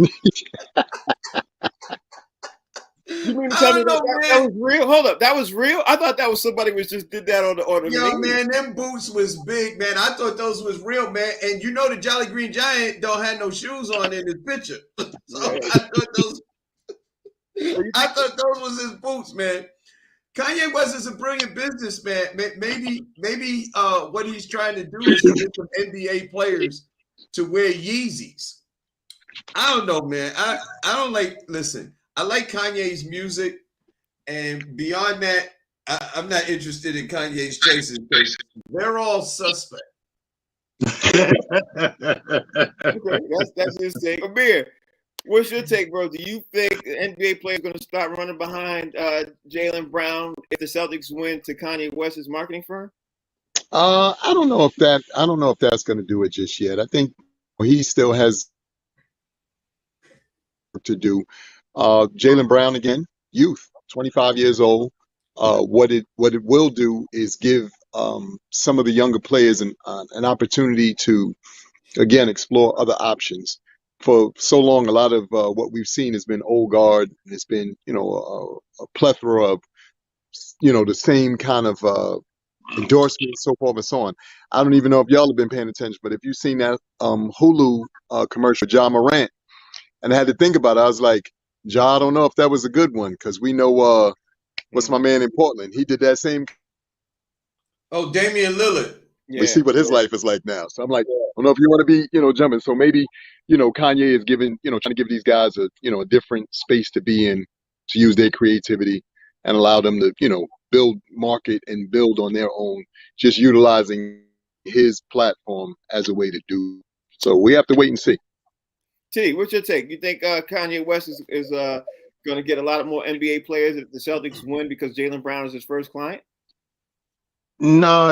mean to tell me that was real? Hold up, that was real? I thought that was somebody was just did that on the Yo, man, them boots was big, man. I thought those was real, man. And you know the Jolly Green Giant don't have no shoes on in his picture. So yeah. I thought those was his boots, man. Kanye West is a brilliant businessman. Maybe what he's trying to do is to get some NBA players to wear Yeezys. I don't know, man. I don't listen, I like Kanye's music, and beyond that, I'm not interested in Kanye's choices. They're all suspect. Okay, that's his take. Amir, what's your take, bro? Do you think the NBA players are going to start running behind Jaylen Brown if the Celtics win to Kanye West's marketing firm? I don't know if that's going to do it just yet. I think he still has to do. Jaylen Brown, again, youth, 25 years old. What it will do is give some of the younger players an opportunity to, again, explore other options. For so long, a lot of what we've seen has been old guard. It's been, a plethora of, the same kind of endorsements, so forth and so on. I don't even know if y'all have been paying attention, but if you've seen that Hulu commercial, Ja Morant, and I had to think about it, I was like, Ja, I don't know if that was a good one, because we know what's my man in Portland. He did that same. Oh, Damian Lillard. We see what his life is like now. So I'm like, I don't know if you want to be, jumping. So maybe, Kanye is giving, trying to give these guys a different space to be in, to use their creativity and allow them to, build, market, and build on their own, just utilizing his platform as a way to do. So we have to wait and see. T, what's your take? You think Kanye West is going to get a lot more NBA players if the Celtics win because Jaylen Brown is his first client? No.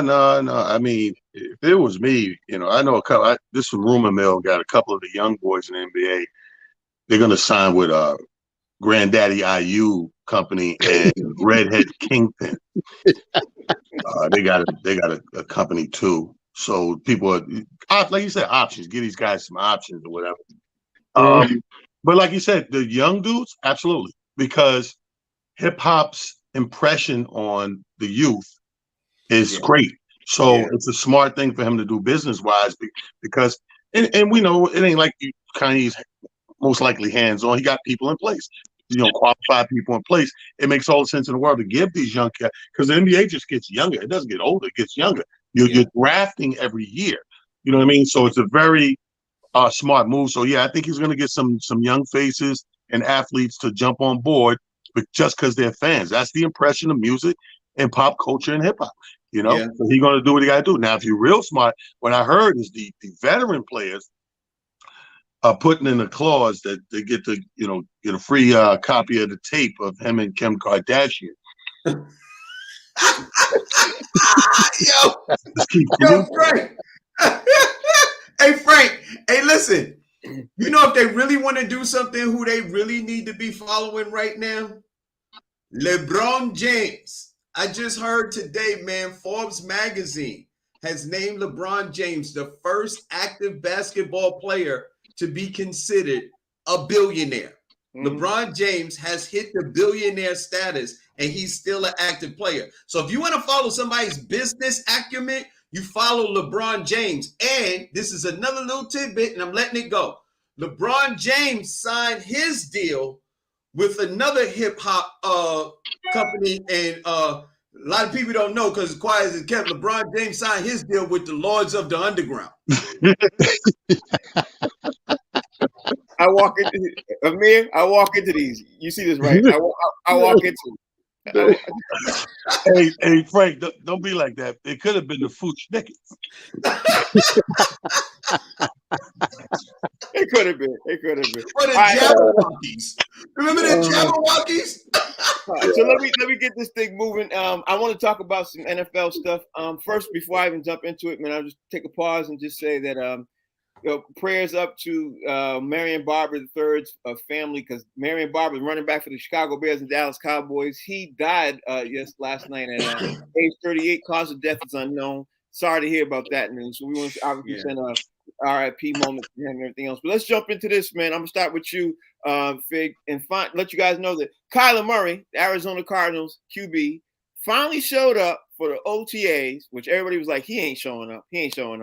I mean, if it was me, I know a couple. This rumor mill got a couple of the young boys in the NBA. They're going to sign with Granddaddy IU company and Redhead Kingpin. They got a company too. So people are, like you said, options. Give these guys some options or whatever. But like you said, the young dudes, absolutely, because hip hop's impression on the youth is great. So it's a smart thing for him to do business wise, because and we know it ain't like Kanye's most likely hands on. He got people in place, qualified people in place. It makes all the sense in the world to give these young cats, because the NBA just gets younger. It doesn't get older; it gets younger. You're drafting every year. You know what I mean? So it's a very smart move. So yeah, I think he's going to get some young faces and athletes to jump on board, but just because they're fans. That's the impression of music and pop culture and hip hop. So he's going to do what he got to do. Now, if you're real smart, what I heard is the veteran players are putting in a clause that they get to get a free copy of the tape of him and Kim Kardashian. Yo, Frank. Hey, Frank. Hey, listen. If they really want to do something, who they really need to be following right now? LeBron James. I just heard today, man, Forbes magazine has named LeBron James the first active basketball player to be considered a billionaire. LeBron James has hit the billionaire status, and he's still an active player. So if you want to follow somebody's business acumen, you follow LeBron James. And this is another little tidbit, and I'm letting it go. LeBron James signed his deal with another hip hop company, and a lot of people don't know because it's quiet as it kept. LeBron James signed his deal with the Lords of the Underground. I walk into Amir. I walk into these. You see this, right? I walk into. Hey, Frank, don't be like that. It could have been the Fuchs-Nickets. It could have been. Or the Jabberwockies. Remember the Jabberwockies? So let me get this thing moving. I want to talk about some NFL stuff. First, before I even jump into it, man, I'll just take a pause and just say that prayers up to Marion Barber III's family, because Marion Barber is running back for the Chicago Bears and Dallas Cowboys. He died last night at age 38. Cause of death is unknown. Sorry to hear about that news. So we want to obviously send a RIP moment to him and everything else. But let's jump into this, man. I'm gonna start with you, Fig, and let you guys know that Kyler Murray, the Arizona Cardinals QB, finally showed up for the OTAs, which everybody was like, he ain't showing up. He showed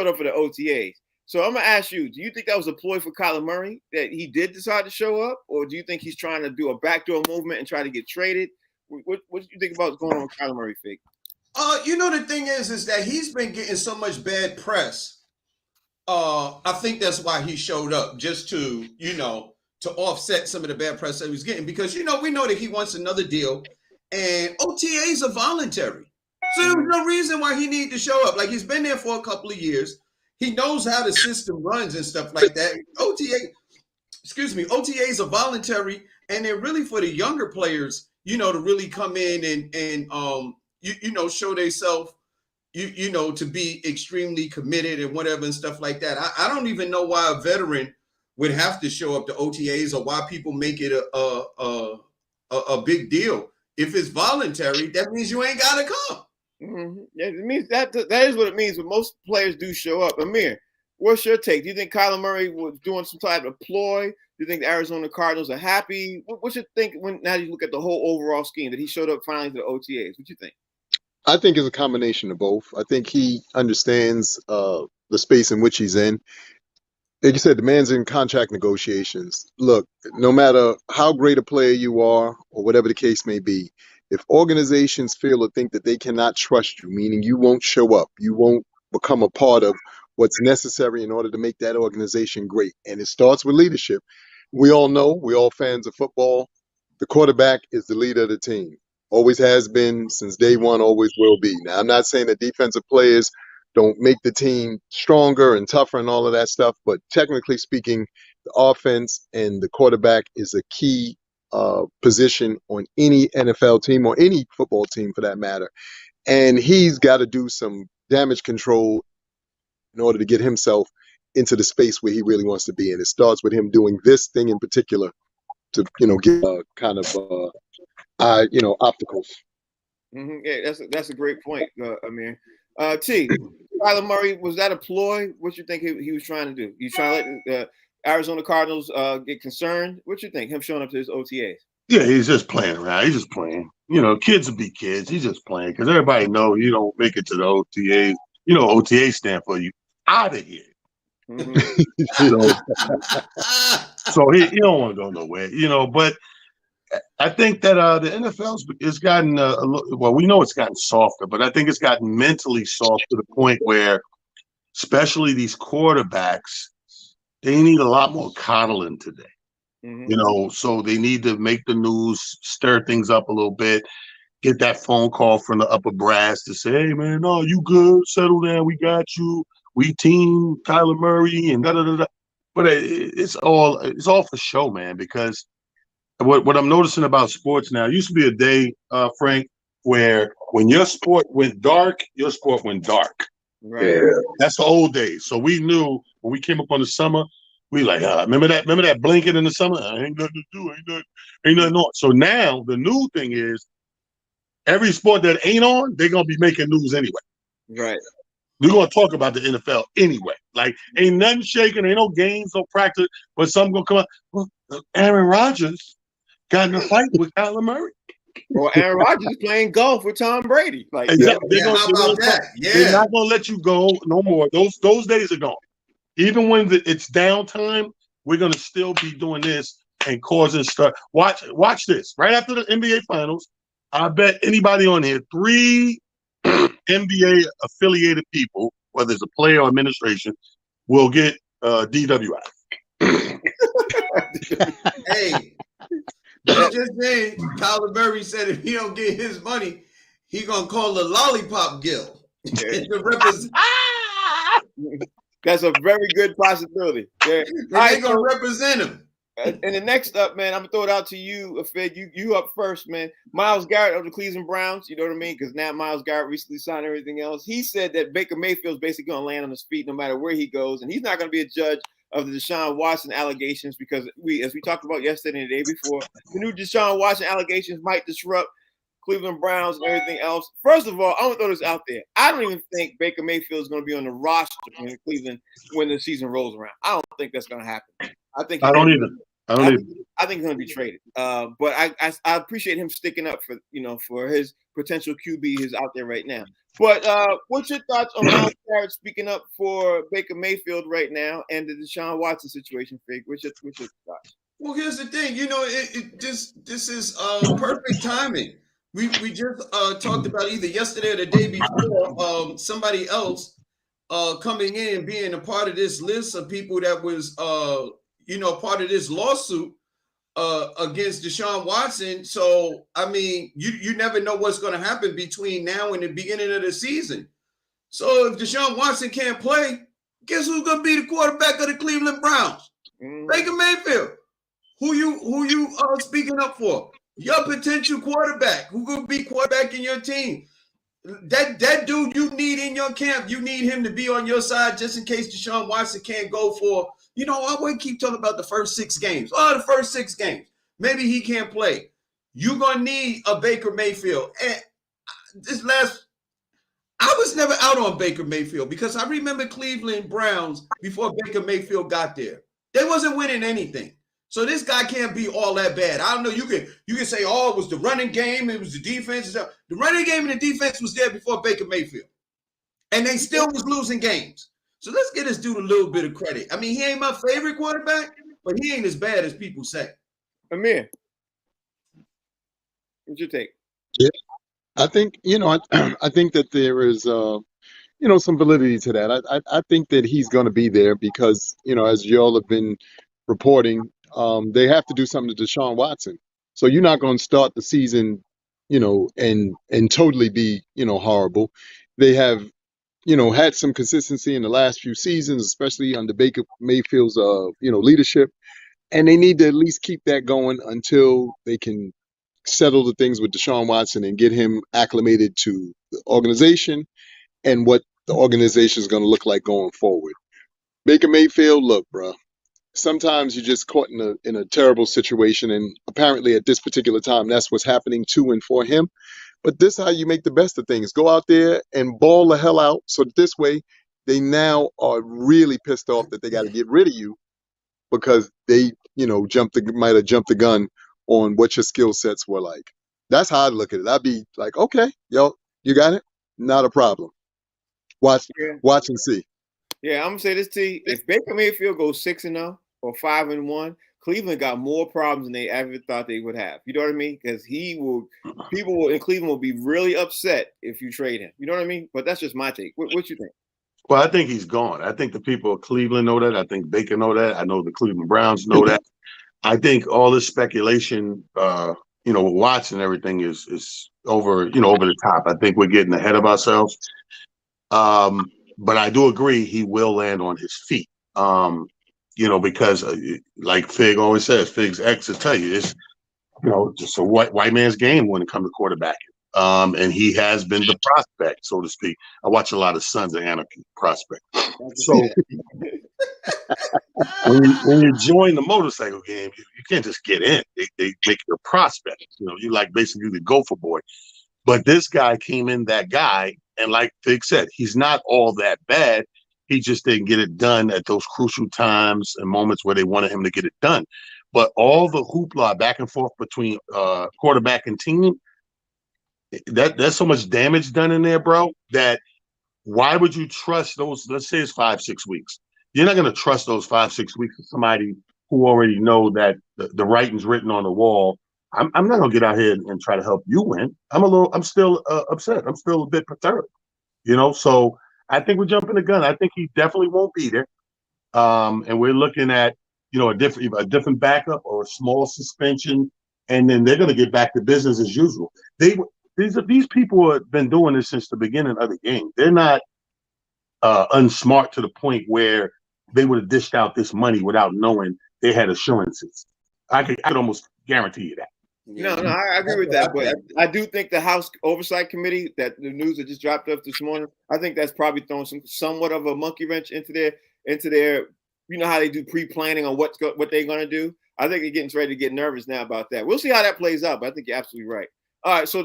up for the OTAs. So I'm gonna ask you, do you think that was a ploy for Kyler Murray that he did decide to show up, or do you think he's trying to do a backdoor movement and try to get traded? What do you think about what's going on with Kyler Murray, Fig? The thing is that he's been getting so much bad press. I think that's why he showed up, just to offset some of the bad press that he was getting, because we know that he wants another deal, and OTAs are voluntary, so there was no reason why he needed to show up. Like, he's been there for a couple of years. He knows how the system runs and stuff like that. OTAs are voluntary, and they're really for the younger players, to really come in and show themselves, to be extremely committed and whatever and stuff like that. I don't even know why a veteran would have to show up to OTAs, or why people make it a big deal. If it's voluntary, that means you ain't got to come. Mm-hmm. Yeah, it means that is what it means. But most players do show up. Amir, what's your take? Do you think Kyler Murray was doing some type of ploy? Do you think the Arizona Cardinals are happy? What you think now you look at the whole overall scheme that he showed up finally to the OTAs? What you think? I think it's a combination of both. I think he understands the space in which he's in. Like you said, the man's in contract negotiations. Look, no matter how great a player you are, or whatever the case may be, if organizations feel or think that they cannot trust you, meaning you won't show up, you won't become a part of what's necessary in order to make that organization great, and it starts with leadership. We all know, we're all fans of football, the quarterback is the leader of the team. Always has been since day one, always will be. Now, I'm not saying that defensive players don't make the team stronger and tougher and all of that stuff, but technically speaking, the offense and the quarterback is a key position on any NFL team, or any football team for that matter. And he's got to do some damage control in order to get himself into the space where he really wants to be. And it starts with him doing this thing in particular to, get kind of, obstacles. Mm-hmm. Yeah, that's a great point, Amir. T, Kyler Murray, was that a ploy? What you think he was trying to do? You trying to let the Arizona Cardinals get concerned? What you think, him showing up to his OTAs? Yeah, he's just playing around. He's just playing. Kids will be kids. He's just playing, because everybody know you don't make it to the OTAs. OTA stand for you out of here. Mm-hmm. So he don't want to go nowhere. But I think that the NFL's gotten we know it's gotten softer, but I think it's gotten mentally soft to the point where, especially these quarterbacks, they need a lot more coddling today. Mm-hmm. So they need to make the news, stir things up a little bit, get that phone call from the upper brass to say, hey, man, no, you good, settle down, we got you, we team Kyler Murray, and da-da-da-da. But it's all for show, man, because what I'm noticing about sports now, it used to be a day, Frank, where when your sport went dark, your sport went dark. Right. Yeah. That's the old days. So we knew when we came up on the summer, we like, remember that blanket in the summer? Ain't nothing to do, ain't nothing on. So now the new thing is, every sport that ain't on, they're gonna be making news anyway. Right. We're gonna talk about the NFL anyway. Like, ain't nothing shaking, ain't no games, no practice, but something gonna come up. Well, Aaron Rodgers got in a fight with Kyler Murray. Or Aaron Rodgers playing golf with Tom Brady. Like, Exactly. how about that? They're Yeah. not gonna let you go no more. Those days are gone. Even when it's downtime, we're gonna still be doing this and causing stuff. Watch this. Right after the NBA Finals, I bet anybody on here, 3 NBA affiliated people, whether it's a player or administration, will get DWI. Hey, but just saying, Kyler Murray said if he don't get his money, he gonna call the Lollipop Guild to represent. That's a very good possibility. Yeah. They gonna represent him. And the next up, man, I'm gonna throw it out to you, Fid. You up first, man. Myles Garrett of the Cleveland Browns. You know what I mean? Because now Myles Garrett recently signed everything else. He said that Baker Mayfield's basically gonna land on his feet no matter where he goes, and he's not gonna be a judge of the Deshaun Watson allegations because as we talked about yesterday and the day before, the new Deshaun Watson allegations might disrupt Cleveland Browns and everything else. First of all, I'm gonna throw this out there. I don't even think Baker Mayfield is gonna be on the roster in Cleveland when the season rolls around. I don't think that's gonna happen. I don't either. I think he's going to be traded. But I appreciate him sticking up for his potential QB who's out there right now. But what's your thoughts on Myles Garrett speaking up for Baker Mayfield right now and the Deshaun Watson situation, Fig? What's your thoughts? Well, here's the thing. This is perfect timing. We just talked about either yesterday or the day before somebody else coming in and being a part of this list of people that was part of this lawsuit against Deshaun Watson. So, I mean, you never know what's going to happen between now and the beginning of the season. So if Deshaun Watson can't play, guess who's going to be the quarterback of the Cleveland Browns? Baker Mayfield. Who you speaking up for? Your potential quarterback. Who going to be quarterback in your team? That dude you need in your camp. You need him to be on your side just in case Deshaun Watson can't go for, I wouldn't keep talking about the first 6 games. The first 6 games. Maybe he can't play. You're going to need a Baker Mayfield. And I was never out on Baker Mayfield because I remember Cleveland Browns before Baker Mayfield got there. They wasn't winning anything. So this guy can't be all that bad. I don't know. You can say, it was the running game. It was the defense. The running game and the defense was there before Baker Mayfield. And they still was losing games. So let's get this dude a little bit of credit. I mean, he ain't my favorite quarterback, but he ain't as bad as people say. Amir, what's your take? Yeah, I think, I think that there is, some validity to that. I think that he's going to be there because, as y'all have been reporting, they have to do something to Deshaun Watson. So you're not going to start the season, and totally be, horrible. They have, had some consistency in the last few seasons, especially under Baker Mayfield's, leadership. And they need to at least keep that going until they can settle the things with Deshaun Watson and get him acclimated to the organization and what the organization is going to look like going forward. Baker Mayfield, look, bro, sometimes you're just caught in a terrible situation. And apparently at this particular time, that's what's happening to and for him. But this is how you make the best of things. Go out there and ball the hell out. So this way, they now are really pissed off that they got to get rid of you because they, might have jumped the gun on what your skill sets were like. That's how I'd look at it. I'd be like, okay, yo, you got it? Not a problem. Watch and see. Yeah, I'm gonna say this to you. If Baker Mayfield goes 6-0 or 5-1, Cleveland got more problems than they ever thought they would have. You know what I mean? Because people in Cleveland will be really upset if you trade him. You know what I mean? But that's just my take. What you think? Well, I think he's gone. I think the people of Cleveland know that. I think Baker know that. I know the Cleveland Browns know that. I think all this speculation, with Watson and everything is over, over the top. I think we're getting ahead of ourselves. But I do agree he will land on his feet. Because like Fig always says, Fig's ex will tell you, it's, just a white man's game when it comes to quarterbacking. And he has been the prospect, so to speak. I watch a lot of Sons of Anarchy prospect. So when you join the motorcycle game, you can't just get in. They make you a prospect. You like basically the gopher boy. But this guy came in that guy, and like Fig said, he's not all that bad. He just didn't get it done at those crucial times and moments where they wanted him to get it done. But all the hoopla back and forth between quarterback and team, There's so much damage done in there, bro, that why would you trust those? Let's say it's 5-6 weeks. You're not going to trust those 5-6 weeks to somebody who already know that the writing's written on the wall. I'm not going to get out here and try to help you win. I'm still upset. I'm still a bit perturbed, So I think we're jumping the gun. I think he definitely won't be there. And we're looking at, a different backup or a small suspension, and then they're going to get back to business as usual. These people have been doing this since the beginning of the game. They're not unsmart to the point where they would have dished out this money without knowing they had assurances. I could almost guarantee you that. No, I agree with that, but I do think the House Oversight Committee, that the news that just dropped up this morning, I think that's probably throwing somewhat of a monkey wrench into their, how they do pre-planning on what they're going to do. I think they're getting ready to get nervous now about that. We'll see how that plays out, but I think you're absolutely right. All right, so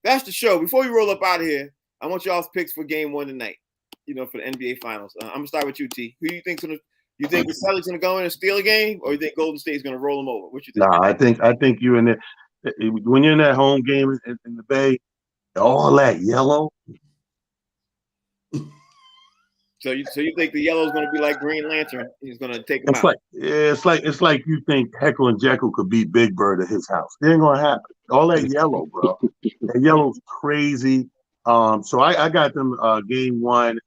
that's the show. Before we roll up out of here, I want y'all's picks for Game 1 tonight. For the NBA Finals. I'm gonna start with you, T. Who do you think? You think the Celtics gonna go in and steal a game, or you think Golden State's gonna roll them over? What you think? No, I think you in there when you're in that home game in the Bay, all that yellow. So you think the yellow's gonna be like Green Lantern? He's gonna take them out. It's like you think Heckle and Jekyll could beat Big Bird at his house. It ain't gonna happen. All that yellow, bro. That yellow's crazy. So I got them Game 1,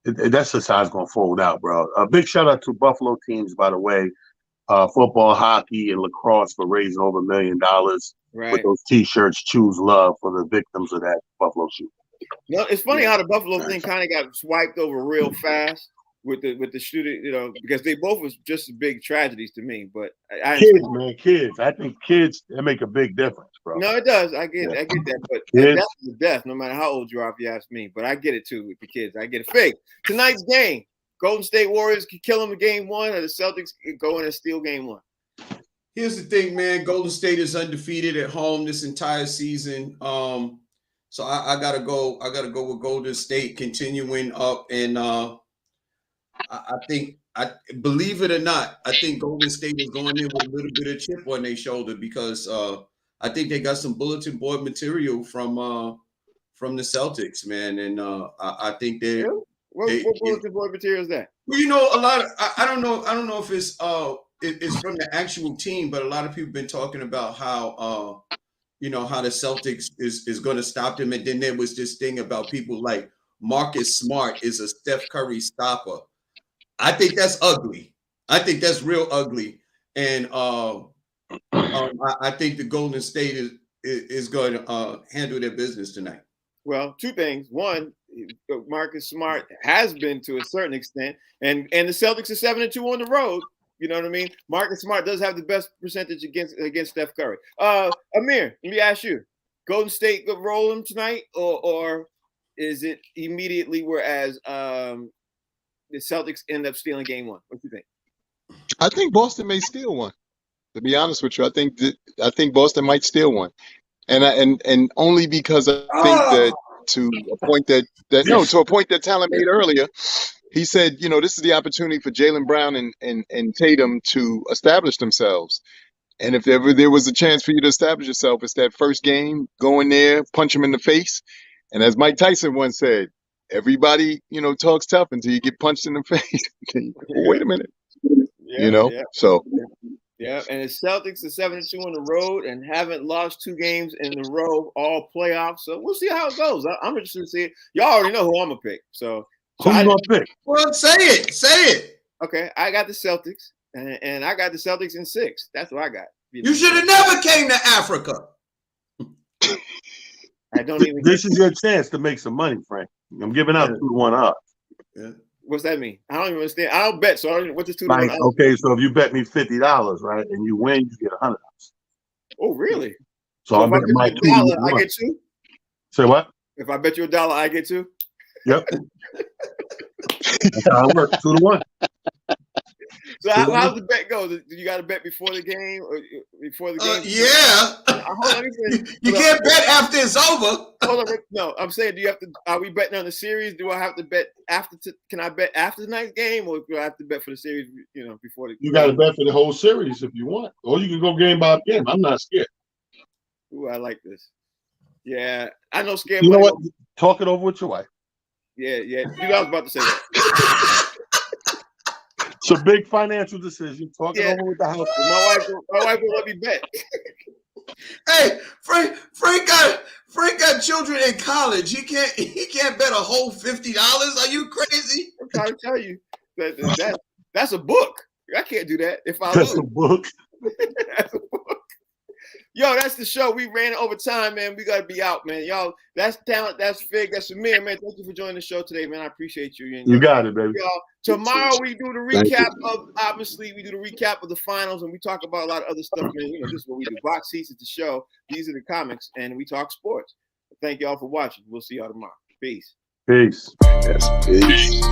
and that's just how it's gonna fold out, bro. A big shout out to Buffalo teams, by the way, football, hockey, and lacrosse for raising over $1 million with those T-shirts. Choose love for the victims of that Buffalo shooting. It's funny how the Buffalo thing kind of got swiped over real fast with the shooting, because they both was just as big tragedies to me. But kids. I think kids, they make a big difference, bro. No, it does. I get that. But that's the death, no matter how old you are, if you ask me. But I get it too with the kids. I get it. Fig, tonight's game, Golden State Warriors can kill them in Game 1, or the Celtics can go in and steal Game 1. Here's the thing, man. Golden State is undefeated at home this entire season. So I gotta go with Golden State continuing up, and I think, believe it or not, I think Golden State is going in with a little bit of chip on their shoulder, because I think they got some bulletin board material from the Celtics, man, and I think they. What bulletin board material is that? Well, a lot of I don't know if it's from the actual team, but a lot of people have been talking about how how the Celtics is going to stop them, and then there was this thing about people like Marcus Smart is a Steph Curry stopper. I think that's ugly. I think that's real ugly, and I think the Golden State is going to handle their business tonight. Well, two things. One, Marcus Smart has been to a certain extent, and the Celtics are 7-2 on the road. You know what I mean? Marcus Smart does have the best percentage against Steph Curry. Amir, let me ask you: Golden State could roll them tonight, or is it immediately whereas the Celtics end up stealing Game 1? What do you think? I think Boston may steal one. To be honest with you, I think Boston might steal one, and only because I think that to a point that Talon made earlier. He said, this is the opportunity for Jaylen Brown and Tatum to establish themselves. And if ever there was a chance for you to establish yourself, it's that first game, go in there, punch them in the face. And as Mike Tyson once said, everybody, talks tough until you get punched in the face. Wait a minute. So. Yeah, and the Celtics are 7-2 on the road and haven't lost 2 games in a row, all playoffs. So we'll see how it goes. I'm interested to see it. Y'all already know who I'm going to pick. So who you gonna pick? Well, say it. Okay, I got the Celtics, and I got the Celtics in 6. That's what I got. You should have never came to Africa. I don't even. This is your chance to make some money, Frank. I'm giving out 2-1 odds. Yeah. What's that mean? I don't even understand. I don't bet, so I don't. What's this 2-1 odds? Okay, so if you bet me $50, right, and you win, you get $100. Oh, really? So I'm betting my $2. I get 2. Say what? If I bet you $1, I get 2. Yep. That's how it works. 2-1. So how's the bet go? Do you got to bet before the game or before the game? Yeah. You can't bet after it's over. Hold on. No, I'm saying, do you have to? Are we betting on the series? Do I have to bet after? Can I bet after tonight's game, or do I have to bet for the series? Before the. You got to bet for the whole series if you want, or you can go game by game. I'm not scared. Ooh, I like this. Yeah, I know. Scared. You know what? Talk it over with your wife. Yeah. You know, I was about to say that. It's a big financial decision. Talk it over with the house. My wife will let me bet. Hey, Frank got children in college. He can't bet a whole $50. Are you crazy? I'm trying to tell you that's a book. I can't do that if I That's lose. a book. That's a book. Yo, that's the show. We ran over time, man. We gotta be out, man. Y'all, that's Talent. That's Fig. That's Amir, man. Thank you for joining the show today, man. I appreciate you. You got it, baby. Y'all, tomorrow we do the recap of the finals, and we talk about a lot of other stuff, man. You know, this is what we do. Box seats at the show. These are the comics, and we talk sports. Thank y'all for watching. We'll see y'all tomorrow. Peace. Peace. Yes, peace.